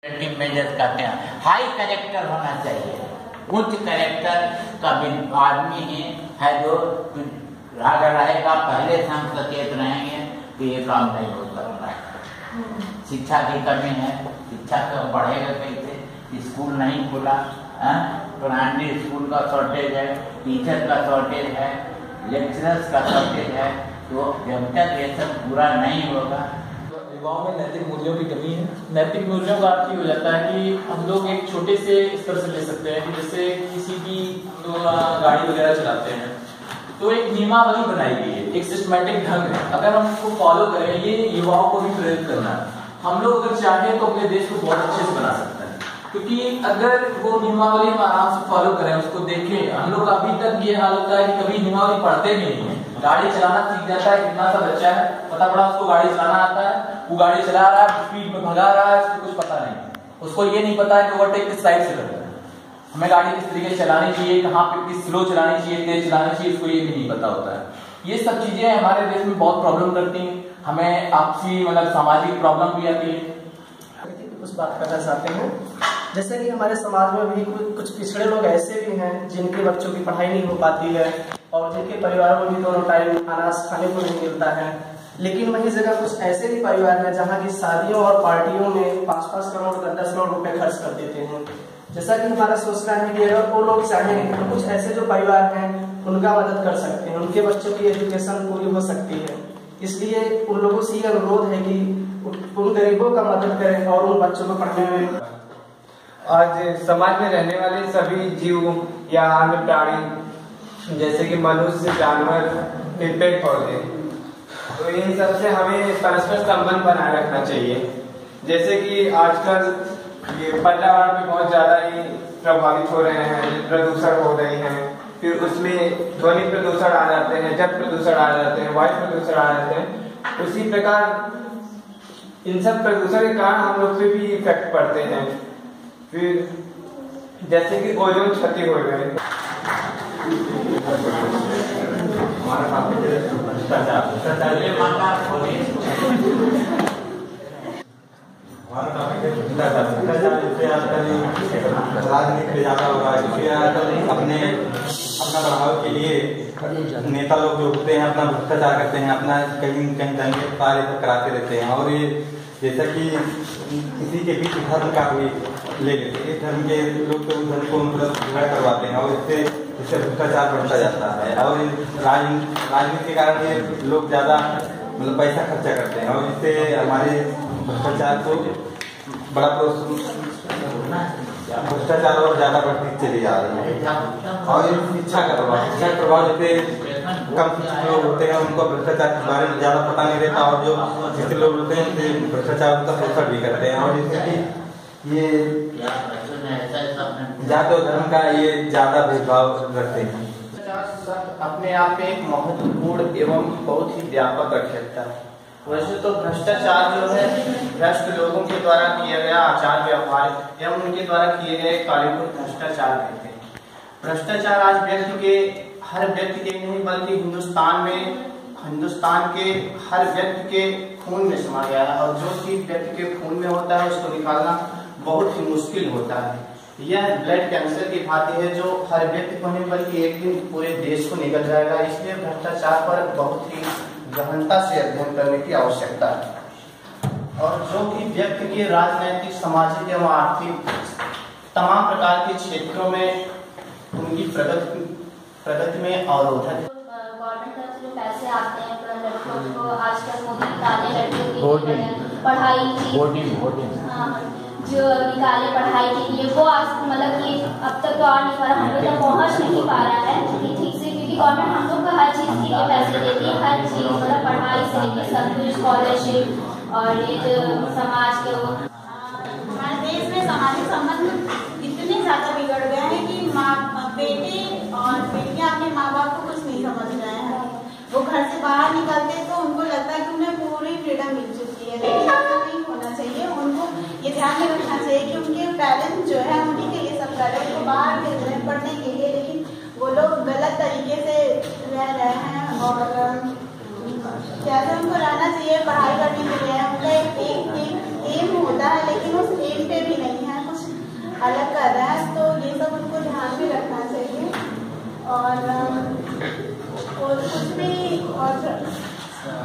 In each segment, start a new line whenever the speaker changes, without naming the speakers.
Major कहते हैं। High character होना चाहिए, उच्च कैरेक्टर का आदमी है जो अगर रहेगा पहले से हम सचेत रहेंगे तो ये काम नहीं हो सकता है। शिक्षा की कमी है, शिक्षा तो बढ़ेगा कैसे? स्कूल नहीं खुला, प्राइमरी स्कूल का शॉर्टेज है, टीचर का शॉर्टेज है, लेक्चरर्स का शॉर्टेज है। तो जब तक ये सब पूरा नहीं होगा
युवाओं में नैतिक मूल्यों की कमी है। नैतिक मूल्यों का अर्थ ये हो जाता है कि हम लोग एक छोटे से स्तर से ले सकते हैं कि जैसे किसी की गाड़ी वगैरह चलाते हैं तो एक नियमावली बनाई गई है, एक सिस्टमैटिक ढंग है, अगर हम उसको फॉलो करें, ये युवाओं को भी प्रेरित करना है। हम लोग अगर चाहें तो अपने देश को बहुत अच्छे से बना सकते हैं, क्योंकि अगर वो नियमावली में आराम से फॉलो करें, उसको देखें। हम लोग अभी तक ये हाल होता है कि कभी नियमावली पढ़ते भी नहीं है, गाड़ी चलाना सीख जाता है। कितना सा बच्चा है पता पड़ा उसको गाड़ी चलाना आता है, वो गाड़ी चला रहा है, स्पीड में भगा रहा है, उसको कुछ पता नहीं, उसको ये नहीं पता है कि ओवरटेक किस साइड से करना है, हमें गाड़ी किस तरीके से चलानी चाहिए, कहाँ पे किस स्लो चलानी चाहिए, तेज चलानी चाहिए, उसको ये भी नहीं पता होता है। ये सब चीजें हमारे देश में बहुत प्रॉब्लम करती हैं, हमें आपसी मतलब सामाजिक प्रॉब्लम भी आती है।
कुछ बात करना चाहते हैं, जैसे कि हमारे समाज में भी कुछ पिछड़े लोग ऐसे भी हैं जिनके बच्चों की पढ़ाई नहीं हो पाती है और जिनके परिवारों में भी दोनों टाइम अनाज खाने को नहीं मिलता है। लेकिन वही जगह कुछ ऐसे भी परिवार हैं जहाँ की शादियों और पार्टियों में 5-5 करोड़ 10 करोड़ रुपए खर्च कर देते हैं। जैसा कि हमारा सोचना है कि अगर वो लोग चाहें तो कुछ ऐसे जो परिवार हैं उनका मदद कर सकते हैं, उनके बच्चों की एजुकेशन पूरी हो सकती है। इसलिए उन लोगों से ये अनुरोध है कि उन गरीबों का मदद करें और उन बच्चों को पढ़ने में।
आज समाज में रहने वाले सभी जीव या अन्य प्राणी जैसे कि मनुष्य, जानवर, पेड़ पौधे, तो इन सबसे हमें परस्पर संबंध बनाए रखना चाहिए। जैसे कि आजकल ये पर्यावरण में बहुत ज्यादा ही प्रभावित हो रहे हैं, प्रदूषण हो रही है, फिर उसमें ध्वनि प्रदूषण आ जाते हैं, जल प्रदूषण आ जाते हैं, वायु प्रदूषण आ जाते हैं। उसी प्रकार इन सब प्रदूषण के कारण हम लोग पे भी इफेक्ट पड़ते हैं। फिर जैसे कि ओजोन क्षति हो गए,
राजनीति ज्यादा हो रहा है, अपना बढ़ाव के लिए नेता लोग जो होते हैं अपना भ्रष्टाचार करते हैं, अपना कहीं कहीं दंगे कार्य कराते रहते हैं। और ये जैसा कि किसी के बीच धर्म का भी ले लेते हैं, धर्म के लोग तो धर्म को मतलब झगड़ा करवाते हैं और इससे भ्रष्टाचार बढ़ता जाता है। और राजनीति के कारण ये लोग ज्यादा मतलब पैसा खर्चा करते हैं और इससे हमारे भ्रष्टाचार को बड़ा भ्रष्टाचार और ज्यादा बढ़ती चली जा रही है। और शिक्षा का प्रभाव जैसे कम शिक्षित लोग होते हैं उनको भ्रष्टाचार के बारे में ज्यादा पता नहीं रहता, और जो शिक्षित लोग होते हैं भ्रष्टाचार का शोषण भी करते हैं। और जैसे कि ये जाति और धर्म का ये ज्यादा भेदभाव रखते हैं।
अपने आप में एक महत्वपूर्ण एवं बहुत ही व्यापक अर्थ रखता है। वैसे तो भ्रष्टाचार जो है भ्रष्ट लोगों के द्वारा किया गया आचार व्यवहार एवं उनके द्वारा किए गए कार्यों को भ्रष्टाचार कहते हैं। भ्रष्टाचार आज हर व्यक्ति के नहीं बल्कि हिंदुस्तान के हर व्यक्ति के खून में समा गया है, और जो चीज व्यक्ति के खून में होता है उसको निकालना बहुत ही मुश्किल होता है। यह ब्लड कैंसर की भांति है जो हर व्यक्ति को नहीं बल्कि एक दिन पूरे देश को निकल जाएगा। इसलिए भ्रष्टाचार पर बहुत ही गहनता से अध्ययन करने की आवश्यकता है, और जो कि व्यक्ति के राजनैतिक, सामाजिक एवं आर्थिक तमाम प्रकार के क्षेत्रों में उनकी प्रगति में अवरोधक है।
गवर्नमेंट तरफ से जो पैसे आते हैं लड़कों को, आजकल मोदी निकाले लड़कियों के लिए पढ़ाई जो निकाले पढ़ाई के लिए, वो आज मतलब कि अब तक तो आ नहीं पा रहा, हम लोग तक पहुँच नहीं पा रहा है ठीक से, क्योंकि गवर्नमेंट हम लोग को हर चीज़ के लिए पैसे देती है, हर चीज़ मतलब पढ़ाई से लेकर सब कुछ, स्कॉलरशिप और ये जो समाज के वो।
हमारे देश में सामाजिक संबंध इतने ज़्यादा बिगड़ गए हैं कि बेटे और बेटियां अपने माँ बाप को कुछ नहीं समझ रहे हैं। वो घर से बाहर निकलते तो उनको लगता है कि उन्हें पूरी फ्रीडम मिल चुकी है, लेकिन ऐसा नहीं होना चाहिए। उनको ये ध्यान में रखना चाहिए कि उनके पेरेंट्स जो है उन्हीं के लिए सब कर रहे हैं, उनको बाहर भेज रहे हैं पढ़ने के लिए, लेकिन वो लोग गलत तरीके से रह रहे हैं। और जैसे उनको रहना चाहिए पढ़ाई करने के लिए, उनका एक एम होता है, लेकिन उस एम पे भी और कुछ भी और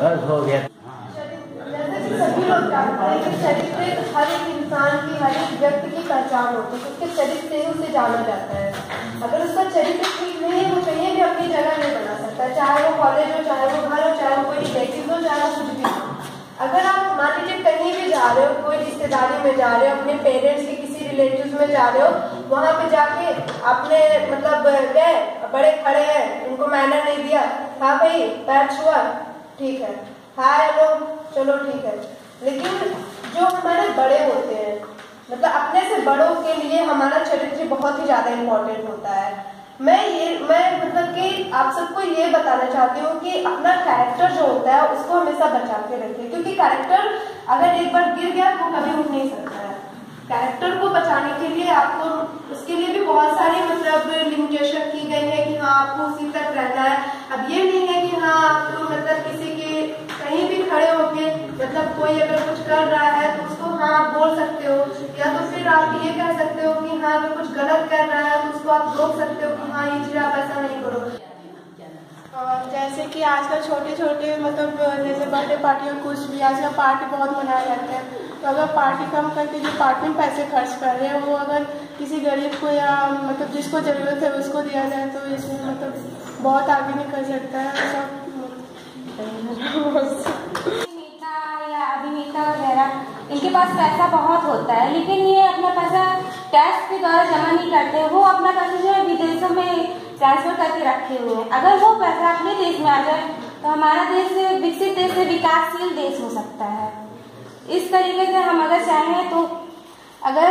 बस हो गया।
जैसे कि सभी लोग जानते हैं कि चरित्र हर एक इंसान की, हर एक व्यक्ति की पहचान होती है, उसके चरित्र से उसे जाना जाता है। अगर उसका चरित्र ठीक नहीं है वो कहीं भी अपनी जगह नहीं बना सकता, चाहे वो कॉलेज हो, चाहे वो घर हो, चाहे वो कोई रिलेटिव हो, चाहे वो कुछ भी हो। अगर आप मान लीजिए कहीं भी जा रहे हो, कोई रिश्तेदारी में जा रहे हो, अपने पेरेंट्स के किसी रिलेटिव्स में जा रहे हो, वहां पे जाके आपने मतलब गए, बड़े खड़े हैं, उनको मैनर नहीं दिया, हाँ भाई पैर छुआ, ठीक है, हाय हेलो चलो ठीक है। लेकिन जो हमारे बड़े होते हैं, मतलब अपने से बड़ों के लिए हमारा चरित्र बहुत ही ज्यादा इम्पोर्टेंट होता है। मैं मतलब कि आप सबको ये बताना चाहती हूँ कि अपना कैरेक्टर जो होता है उसको हमेशा बचा के रखें, क्योंकि कैरेक्टर अगर एक बार गिर गया तो कभी उठ नहीं सकता है। कैरेक्टर को बचाने के लिए आपको उसके लिए भी बहुत सारी मतलब लिमिटेशन की गई है कि हाँ आपको उसी तक रहना है। अब ये नहीं है कि हाँ आपको मतलब किसी के कहीं भी खड़े होके मतलब कोई अगर कुछ कर रहा है तो उसको हाँ आप बोल सकते हो, या तो फिर आप ये कह सकते हो कि हाँ अगर कुछ गलत कर रहा है तो उसको आप रोक सकते हो कि हाँ ये चीज आप ऐसा नहीं करो।
और जैसे कि आजकल छोटे छोटे मतलब जैसे बर्थडे पार्टी और कुछ भी आजकल पार्टी बहुत मनाए जाते हैं, तो अगर पार्टी कम करके जो पार्टी में पैसे खर्च कर रहे हैं वो अगर किसी गरीब को या मतलब जिसको ज़रूरत है उसको दिया जाए तो इसमें मतलब बहुत आगे निकल सकता है सब।
नेता या अभिनेता वगैरह इनके पास पैसा बहुत होता है, लेकिन ये अपना पैसा टैक्स के द्वारा जमा नहीं करते, वो अपना पैसा जो है विदेशों में ट्रांसफर करके रखे हुए हैं। अगर वो पैसा अपने देश में आ जाए तो हमारा देश विकसित देश से विकासशील देश हो सकता है। इस तरीके से हम अगर चाहें तो अगर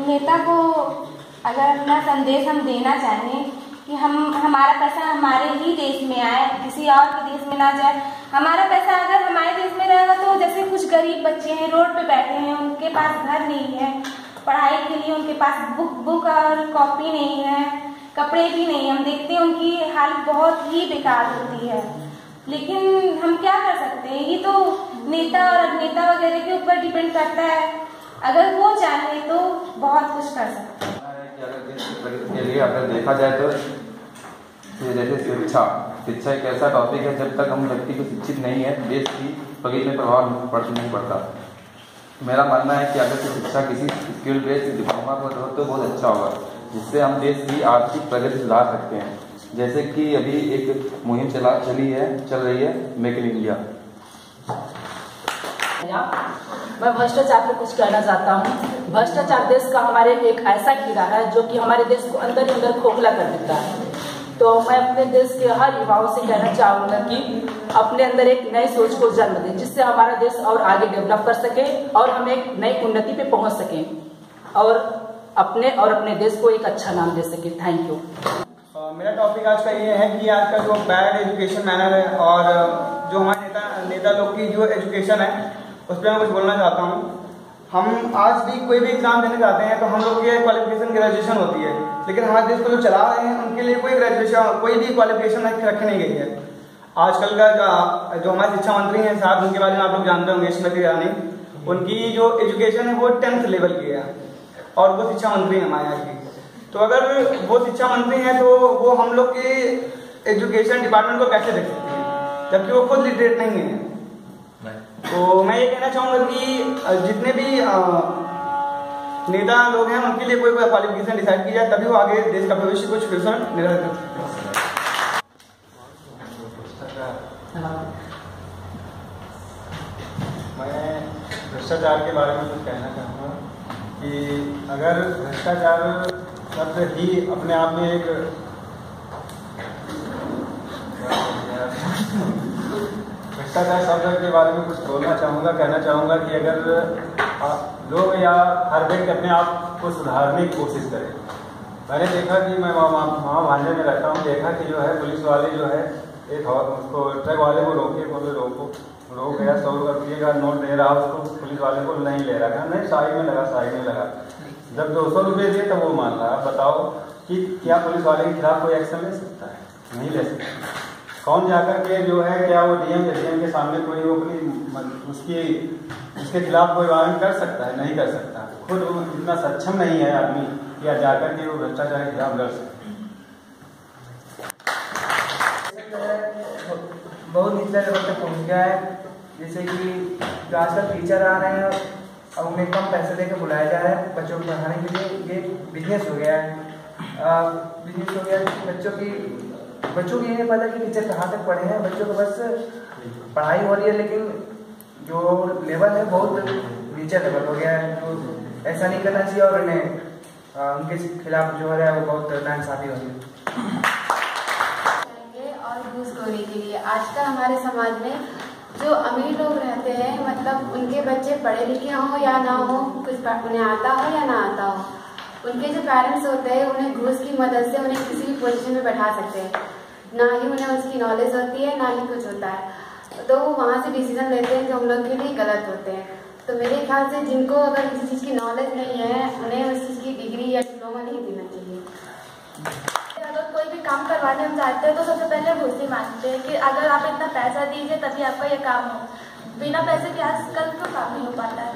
नेता को अगर अपना संदेश हम देना चाहें कि हमारा पैसा हमारे ही देश में आए, किसी और के देश में ना जाए। हमारा पैसा अगर हमारे देश में रहेगा तो जैसे कुछ गरीब बच्चे हैं रोड पे बैठे हैं, उनके पास घर नहीं है, पढ़ाई के लिए उनके पास बुक और कॉपी नहीं है, कपड़े भी नहीं, हम देखते हैं उनकी हालत बहुत ही बेकार होती है। लेकिन हम क्या कर सकते हैं, ये तो नेता और अभिनेता वगैरह के ऊपर डिपेंड करता है। अगर वो चाहे तो बहुत कुछ कर सकते हैं।
के लिए अगर देखा जाए तो जैसे शिक्षा एक ऐसा टॉपिक है, जब तक हम व्यक्ति को शिक्षित नहीं है देश की प्रगति में प्रभाव नहीं पड़ता। मेरा मानना है कि अगर शिक्षा किसी स्किल बेस्ड डिप्लोमा पर हो तो बहुत अच्छा होगा, जिससे हम देश की आर्थिक प्रगति सुधार सकते हैं। जैसे कि अभी एक मुहिम चल रही है मेक इन इंडिया।
मैं भ्रष्टाचार पर कुछ कहना चाहता हूँ। भ्रष्टाचार देश का हमारे एक ऐसा कीड़ा है जो कि हमारे देश को अंदर ही अंदर खोखला कर देता है। तो मैं अपने देश के हर युवाओं से कहना चाहूँगा कि अपने अंदर एक नई सोच को जन्म दें, जिससे हमारा देश और आगे डेवलप कर सके और हम एक नई उन्नति पे पहुँच सकें और अपने देश को एक अच्छा नाम दे सके। Thank you.
मेरा टॉपिक आज का ये है कि आज का जो बैड एजुकेशन मैनर है और जो हमारे नेता लोग की जो एजुकेशन है उस पर मैं कुछ बोलना चाहता हूँ। हम आज भी कोई भी एग्जाम देने जाते हैं तो हम लोग की क्वालिफिकेशन ग्रेजुएशन होती है, लेकिन हमारे देश को जो चला रहे हैं उनके लिए कोई ग्रेजुएशन कोई भी क्वालिफिकेशन रखी नहीं गई है। आजकल का जो हमारे शिक्षा मंत्री हैं साहब, उनके बारे में आप लोग जानते होंगे, स्मृति ईरानी, उनकी जो एजुकेशन है वो 10th लेवल की है और वो शिक्षा मंत्री है हमारे यहाँ की। तो अगर वो शिक्षा मंत्री हैं तो वो हम लोग के एजुकेशन डिपार्टमेंट को कैसे देख सकते हैं जबकि वो खुद लिटरेट नहीं है। तो मैं ये कहना चाहूँगा कि जितने भी नेता लोग हैं उनके लिए कोई क्वालिफिकेशन डिसाइड की जाए, तभी वो आगे देश का भविष्य कुछ फ्यूचर निर्धारित कर सकते हैं।
मैं भ्रष्टाचार के बारे में कुछ कहना चाहूँगा कि अगर भ्रष्टाचार शब्द ही अपने आप में एक भ्रष्टाचार शब्द के बारे में कुछ बोलना चाहूँगा, कहना चाहूँगा कि अगर लोग या हर व्यक्ति अपने आप को सुधारने की कोशिश करें। मैंने देखा कि मैं वहाँ भांजे में रहता हूँ, देखा कि जो है पुलिस वाले जो है एक उसको ट्रक वाले को रोके, बोले रोक गया, 100 रुपये का नोट दे रहा, उसको पुलिस वाले को नहीं ले रहा, नहीं साइड में लगा। जब 200 रुपये दिए तब वो मान रहा। आप बताओ कि क्या पुलिस वाले के खिलाफ कोई एक्शन ले सकता है? नहीं ले सकता। कौन जाकर के जो है क्या वो डीएम के सामने कोई वो उसके खिलाफ कोई वारंट कर सकता है? नहीं कर सकता। खुद वो इतना सक्षम नहीं है आदमी कि जाकर के वो भ्रष्टाचार के खिलाफ लड़ सकता है।
जो है बहुत निचले लेवल तक पहुँच गया है। जैसे कि जो आजकल टीचर आ रहे हैं अब उन्हें कम पैसे देकर बुलाया जा रहा है बच्चों को पढ़ाने के लिए, ये बिजनेस हो गया है। बिजनेस हो गया बच्चों को ये नहीं पता कि टीचर कहाँ तक पढ़े हैं, बच्चों को बस पढ़ाई हो रही है लेकिन जो लेवल है बहुत नीचे लेवल हो गया है। तो ऐसा नहीं करना चाहिए और उन्हें उनके खिलाफ जो है वो बहुत नाइंसाफी हो रही है।
और घूसखोरी के लिए आजकल हमारे समाज में जो अमीर लोग रहते हैं, मतलब उनके बच्चे पढ़े लिखे हों या ना हो, कुछ उन्हें आता हो या ना आता हो, उनके जो पेरेंट्स होते हैं उन्हें घूस की मदद से उन्हें किसी भी पोजीशन में बैठा सकते हैं। ना ही उन्हें उसकी नॉलेज होती है ना ही कुछ होता है, तो वो वहाँ से डिसीजन लेते हैं जो हम लोग के लिए गलत होते हैं। तो मेरे ख्याल से जिनको अगर किसी चीज़ की नॉलेज नहीं है उन्हें उस चीज़ की डिग्री या डिप्लोमा नहीं देना चाहिए।
अगर कोई भी काम करवाने हम जाते हैं तो सबसे पहले घूस ही मांगते हैं कि अगर आप इतना पैसा दीजिए तभी आपका ये काम हो। बिना पैसे के आजकल तो काम नहीं हो पाता है।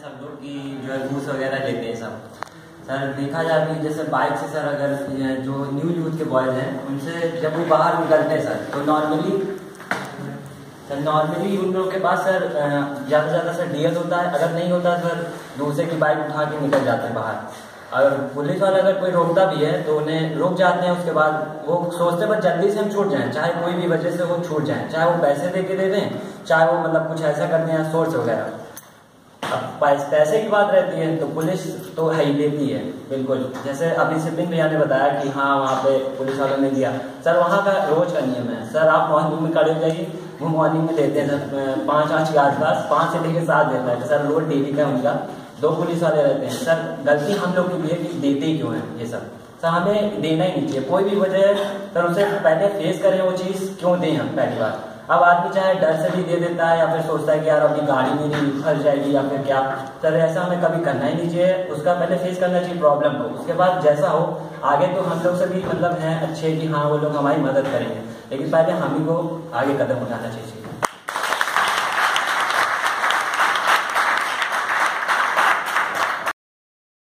सब लोग की जो है घूस वगैरह लेते हैं सब। सर देखा जाए कि जैसे बाइक से सर अगर जो न्यू यूथ के बॉयज हैं उनसे जब वो बाहर निकलते हैं सर तो नॉर्मली उन लोगों के पास सर ज़्यादा से ज़्यादा सर डीएल होता है, अगर नहीं होता सर दूसरे की बाइक उठा के निकल जाते हैं बाहर। अगर पुलिस वाले अगर कोई रोकता भी है तो उन्हें रोक जाते हैं, उसके बाद वो सोचते बस जल्दी से हम छूट जाएं, चाहे कोई भी वजह से वो छूट जाएं, चाहे वो पैसे दे के दे दें, चाहे वो मतलब कुछ ऐसा कर दें सोर्स वगैरह। अब पैसे की बात रहती है तो पुलिस तो है ही देती है बिल्कुल। जैसे अभी सिपिंग भैया ने बताया कि हाँ वहाँ पे पुलिस वालों ने दिया, सर वहाँ का रोज का नियम है। सर आप मॉर्निंग में खड़े हो जाइए, वो मॉर्निंग में देते हैं सर 5 के आसपास, 5 से लेकर 7 देता है सर, रोज डेली का उनका 2 पुलिस वाले रहते हैं। सर गलती हम लोग की भी है कि देते ही क्यों हैं ये सब, सर हमें देना ही नहीं चाहिए। कोई भी वजह है सर उसे पहले फेस करें, वो चीज़ क्यों दें हम पहली बार। अब आदमी चाहे डर से भी दे देता है या फिर सोचता है कि यार अभी गाड़ी मेरी फंस जाएगी या फिर क्या, सर ऐसा हमें कभी करना ही नहीं चाहिए। उसका पहले फेस करना चाहिए प्रॉब्लम को, उसके बाद जैसा हो आगे तो हम लोग से भी मतलब हैं अच्छे कि हाँ वो लोग हमारी मदद करेंगे, लेकिन पहले हम ही को आगे कदम उठाना चाहिए।